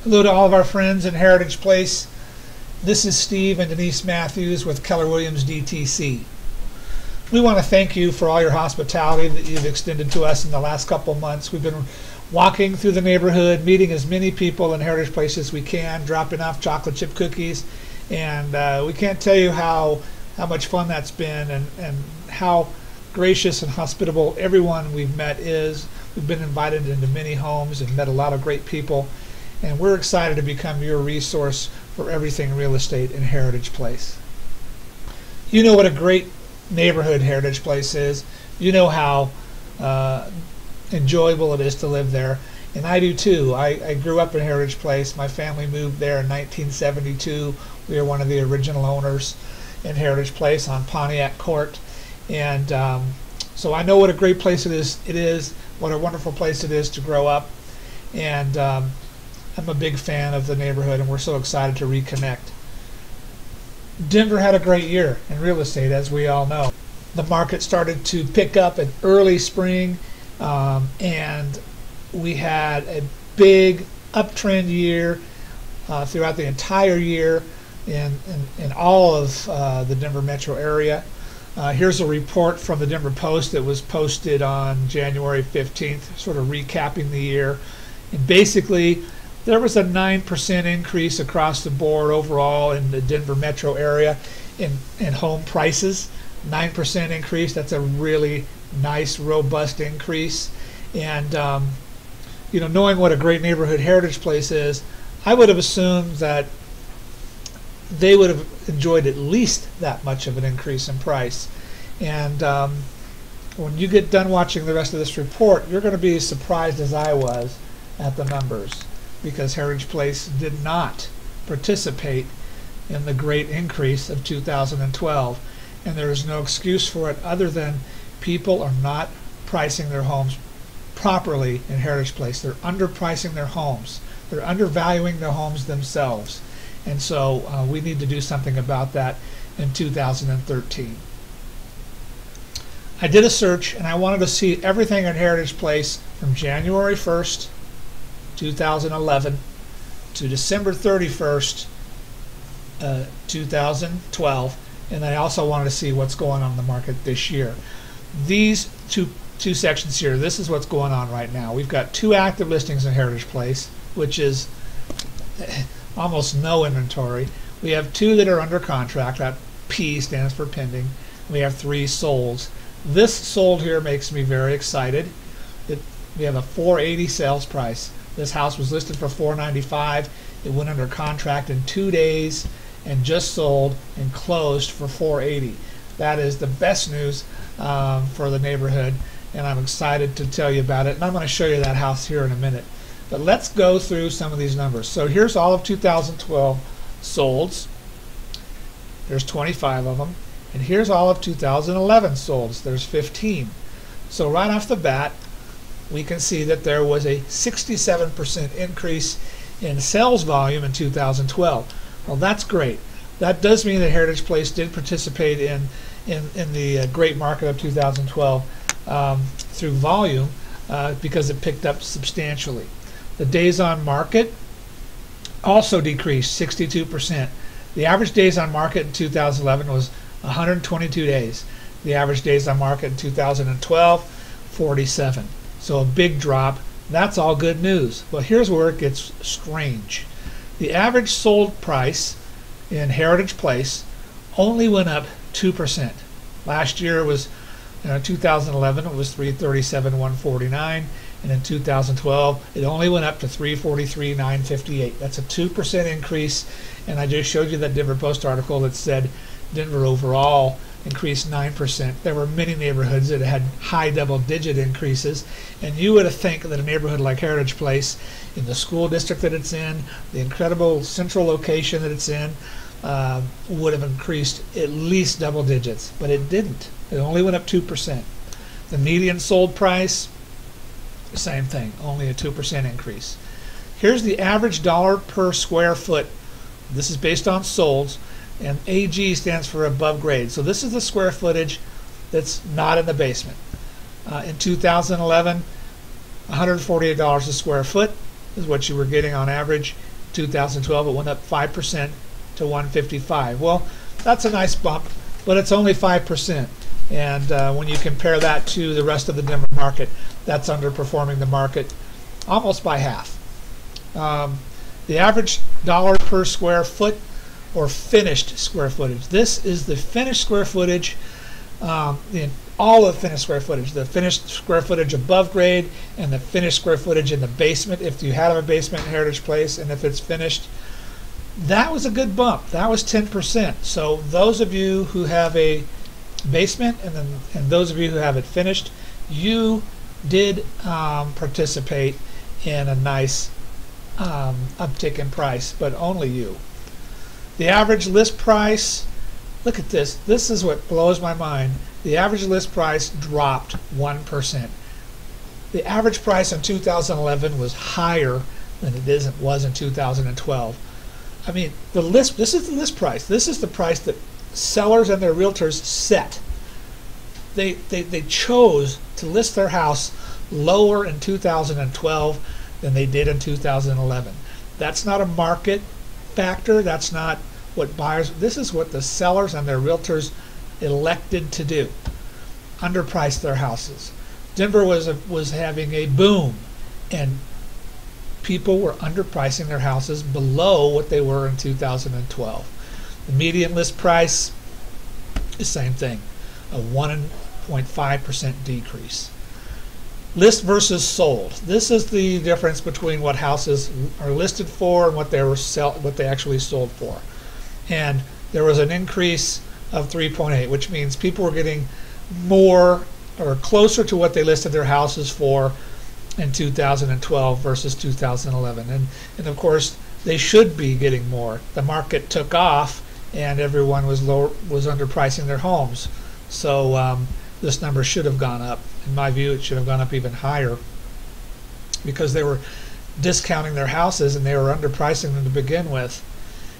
Hello to all of our friends in Heritage Place. This is Steve and Denise Matthews with Keller Williams DTC. We want to thank you for all your hospitality that you've extended to us in the last couple months. We've been walking through the neighborhood, meeting as many people in Heritage Place as we can, dropping off chocolate chip cookies, and we can't tell you how much fun that's been and how gracious and hospitable everyone we've met is. We've been invited into many homes and met a lot of great people. And we're excited to become your resource for everything real estate in Heritage Place. You know what a great neighborhood Heritage Place is. You know how enjoyable it is to live there. And I do too. I grew up in Heritage Place. My family moved there in 1972. We were one of the original owners in Heritage Place on Pontiac Court. And so I know what a great place it is, what a wonderful place it is to grow up. And I'm a big fan of the neighborhood, and we're so excited to reconnect. Denver had a great year in real estate, as we all know. The market started to pick up in early spring, and we had a big uptrend year throughout the entire year in all of the Denver metro area. Here's a report from the Denver Post that was posted on January 15th, sort of recapping the year. And basically, there was a 9% increase across the board overall in the Denver metro area in home prices. 9% increase. That's a really nice, robust increase. And knowing what a great neighborhood Heritage Place is, I would have assumed that they would have enjoyed at least that much of an increase in price. And when you get done watching the rest of this report, you're going to be as surprised as I was at the numbers, because Heritage Place did not participate in the great increase of 2012. And there is no excuse for it other than people are not pricing their homes properly in Heritage Place. They're underpricing their homes. They're undervaluing their homes themselves. And so we need to do something about that in 2013. I did a search, and I wanted to see everything in Heritage Place from January 1st, 2011 to December 31st, 2012, and I also wanted to see what's going on in the market this year. These two sections here, this is what's going on right now. We've got 2 active listings in Heritage Place, which is almost no inventory. We have 2 that are under contract. That P stands for pending. We have 3 solds. This sold here makes me very excited. We have a $480 sales price. This house was listed for $495. It went under contract in 2 days and just sold and closed for $480. That is the best news for the neighborhood, and I'm excited to tell you about it. And I'm going to show you that house here in a minute. But let's go through some of these numbers. So here's all of 2012 solds. There's 25 of them. And here's all of 2011 solds. There's 15. So right off the bat, we can see that there was a 67% increase in sales volume in 2012. Well, that's great. That does mean that Heritage Place did participate in the great market of 2012 through volume because it picked up substantially. The days on market also decreased 62%. The average days on market in 2011 was 122 days. The average days on market in 2012, 47. So a big drop. That's all good news. Well, here's where it gets strange. The average sold price in Heritage Place only went up 2%. Last year it was, 2011 it was $337,149, and in 2012 it only went up to $343,958. That's a 2% increase, and I just showed you that Denver Post article that said Denver overall increased 9%. There were many neighborhoods that had high double-digit increases, and you would think that a neighborhood like Heritage Place, in the school district that it's in, the incredible central location that it's in, would have increased at least double digits, but it didn't. It only went up 2%. The median sold price, same thing, only a 2% increase. Here's the average dollar per square foot. This is based on solds, and AG stands for above grade. So this is the square footage that's not in the basement. In 2011, $148 a square foot is what you were getting on average. 2012 it went up 5% to 155. Well, that's a nice bump, but it's only 5%. And when you compare that to the rest of the Denver market, that's underperforming the market almost by half. The average dollar per square foot, or finished square footage. This is the finished square footage, all of the finished square footage. The finished square footage above grade and the finished square footage in the basement, if you have a basement in Heritage Place and if it's finished. That was a good bump. That was 10%. So those of you who have a basement and those of you who have it finished, you did participate in a nice uptick in price, but only you. The average list price, look at this. This is what blows my mind. The average list price dropped 1%. The average price in 2011 was higher than it was in 2012. I mean, this is the list price. This is the price that sellers and their realtors set. They chose to list their house lower in 2012 than they did in 2011. That's not a market factor. That's not what buyers. This is what the sellers and their realtors elected to do. Underprice their houses. Denver was having a boom, and people were underpricing their houses below what they were in 2012. The median list price, the same thing, a 1.5% decrease. List versus sold. This is the difference between what houses are listed for and what they actually sold for. And there was an increase of 3.8, which means people were getting more or closer to what they listed their houses for in 2012 versus 2011. And of course, they should be getting more. The market took off and everyone was underpricing their homes. So this number should have gone up. In my view, it should have gone up even higher because they were discounting their houses and they were underpricing them to begin with.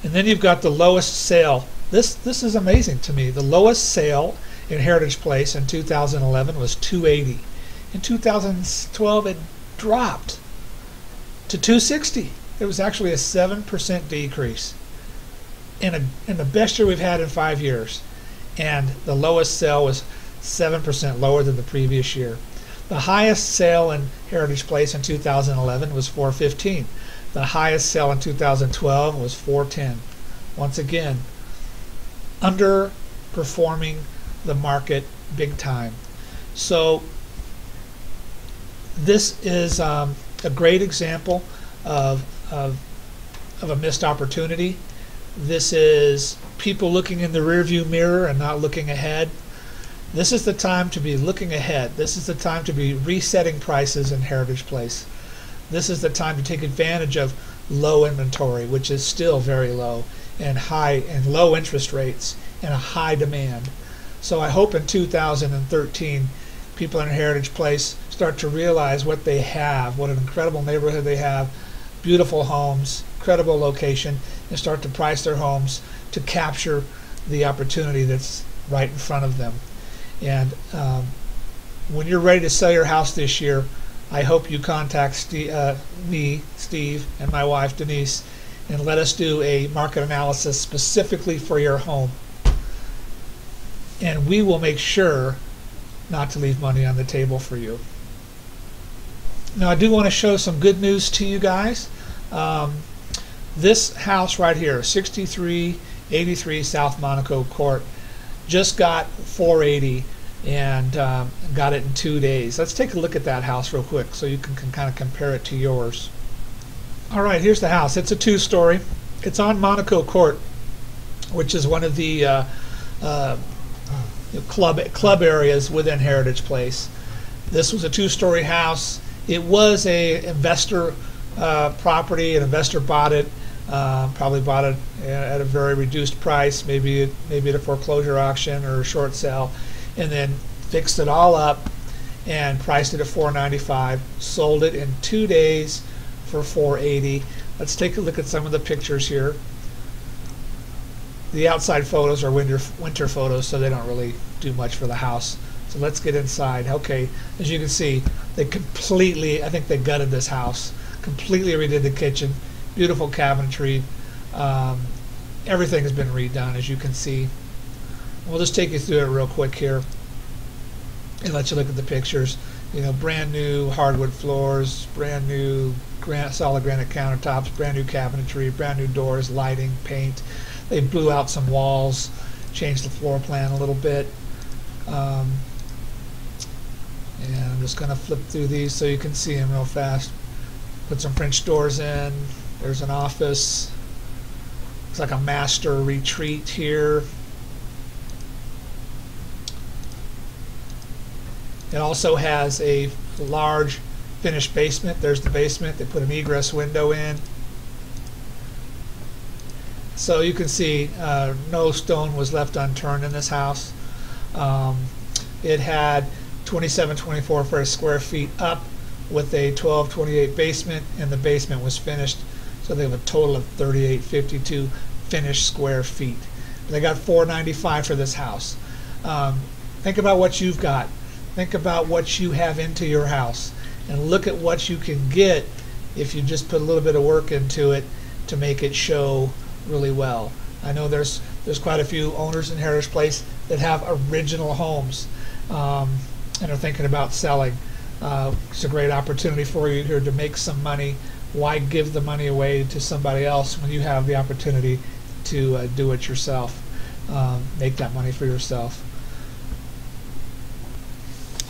And then you've got the lowest sale. This is amazing to me. The lowest sale in Heritage Place in 2011 was $280. In 2012, it dropped to $260. It was actually a 7% decrease in the best year we've had in 5 years. And the lowest sale was 7% lower than the previous year. The highest sale in Heritage Place in 2011 was $415. The highest sale in 2012 was $410. Once again, underperforming the market big time. So this is a great example of a missed opportunity. This is people looking in the rearview mirror and not looking ahead. This is the time to be looking ahead. This is the time to be resetting prices in Heritage Place. This is the time to take advantage of low inventory, which is still very low, and high and low interest rates and a high demand. So I hope in 2013 people in Heritage Place start to realize what they have, what an incredible neighborhood they have, beautiful homes, incredible location, and start to price their homes to capture the opportunity that's right in front of them. And when you're ready to sell your house this year, I hope you contact me, Steve, and my wife, Denise, and let us do a market analysis specifically for your home. And we will make sure not to leave money on the table for you. Now, I do want to show some good news to you guys. This house right here, 6383 South Monaco Court, just got $480 and got it in 2 days. Let's take a look at that house real quick so you can kind of compare it to yours. All right, here's the house. It's a 2-story. It's on Monaco Court, which is one of the club areas within Heritage Place. This was a 2-story house. It was a investor property. An investor bought it, probably bought it at a very reduced price, maybe at a foreclosure auction or a short sale, and then fixed it all up and priced it at $495. Sold it in 2 days for $480. Let's take a look at some of the pictures here. The outside photos are winter photos, so they don't really do much for the house. So let's get inside. Okay, as you can see, they completely, I think they gutted this house, completely redid the kitchen, beautiful cabinetry. Everything has been redone, as you can see. We'll just take you through it real quick here and let you look at the pictures. You know, brand new hardwood floors, brand new solid granite countertops, brand new cabinetry, brand new doors, lighting, paint. They blew out some walls, changed the floor plan a little bit. And I'm just going to flip through these so you can see them real fast. Put some French doors in. There's an office. Looks like a master retreat here. It also has a large finished basement. There's the basement. They put an egress window in. So you can see no stone was left unturned in this house. It had 2724 square feet up with a 1228 basement, and the basement was finished. So they have a total of 3852 finished square feet. They got $495 for this house. Think about what you've got. Think about what you have into your house, and look at what you can get if you just put a little bit of work into it to make it show really well. I know there's quite a few owners in Heritage Place that have original homes and are thinking about selling. It's a great opportunity for you here to make some money. Why give the money away to somebody else when you have the opportunity to do it yourself? Make that money for yourself.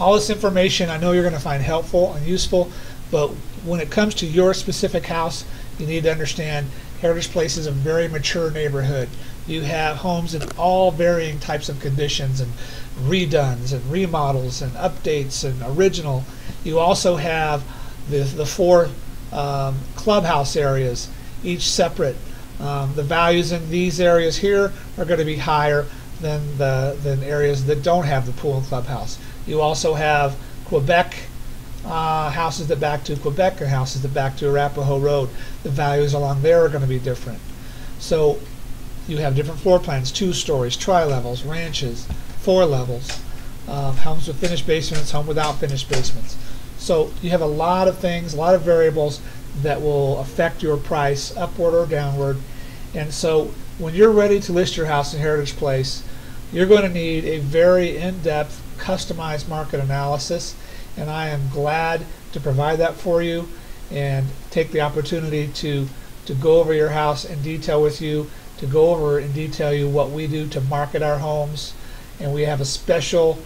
All this information I know you're going to find helpful and useful, but when it comes to your specific house, you need to understand Heritage Place is a very mature neighborhood. You have homes in all varying types of conditions, and redones and remodels and updates and original. You also have the four clubhouse areas, each separate. The values in these areas here are going to be higher than areas that don't have the pool and clubhouse. You also have Quebec houses that back to Quebec and houses that back to Arapahoe Road. The values along there are going to be different. So you have different floor plans, 2 stories, tri-levels, ranches, 4 levels, homes with finished basements, home without finished basements. So you have a lot of things, a lot of variables that will affect your price upward or downward. And so when you're ready to list your house in Heritage Place, you're going to need a very in-depth, customized market analysis, and I am glad to provide that for you and take the opportunity to go over your house in detail with you, to go over and detail you what we do to market our homes. And we have a special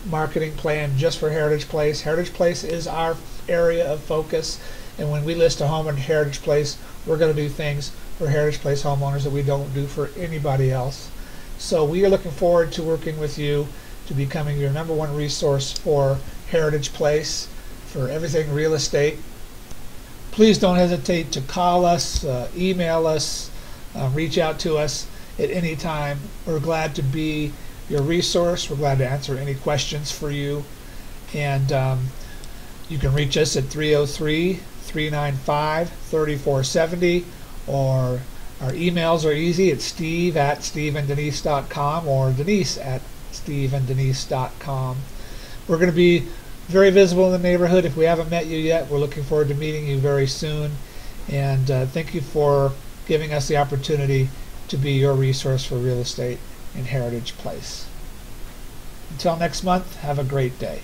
marketing plan just for Heritage Place. Heritage Place is our area of focus, and when we list a home in Heritage Place, we're going to do things for Heritage Place homeowners that we don't do for anybody else. So we are looking forward to working with you to becoming your #1 resource for Heritage Place, for everything real estate. Please don't hesitate to call us, email us, reach out to us at any time. We're glad to be your resource. We're glad to answer any questions for you. And you can reach us at 303-395-3470, or our emails are easy. It's steve@steveanddenise.com or denise@steveanddenise.com. We're going to be very visible in the neighborhood. If we haven't met you yet, we're looking forward to meeting you very soon. And thank you for giving us the opportunity to be your resource for real estate in Heritage Place. Until next month, have a great day.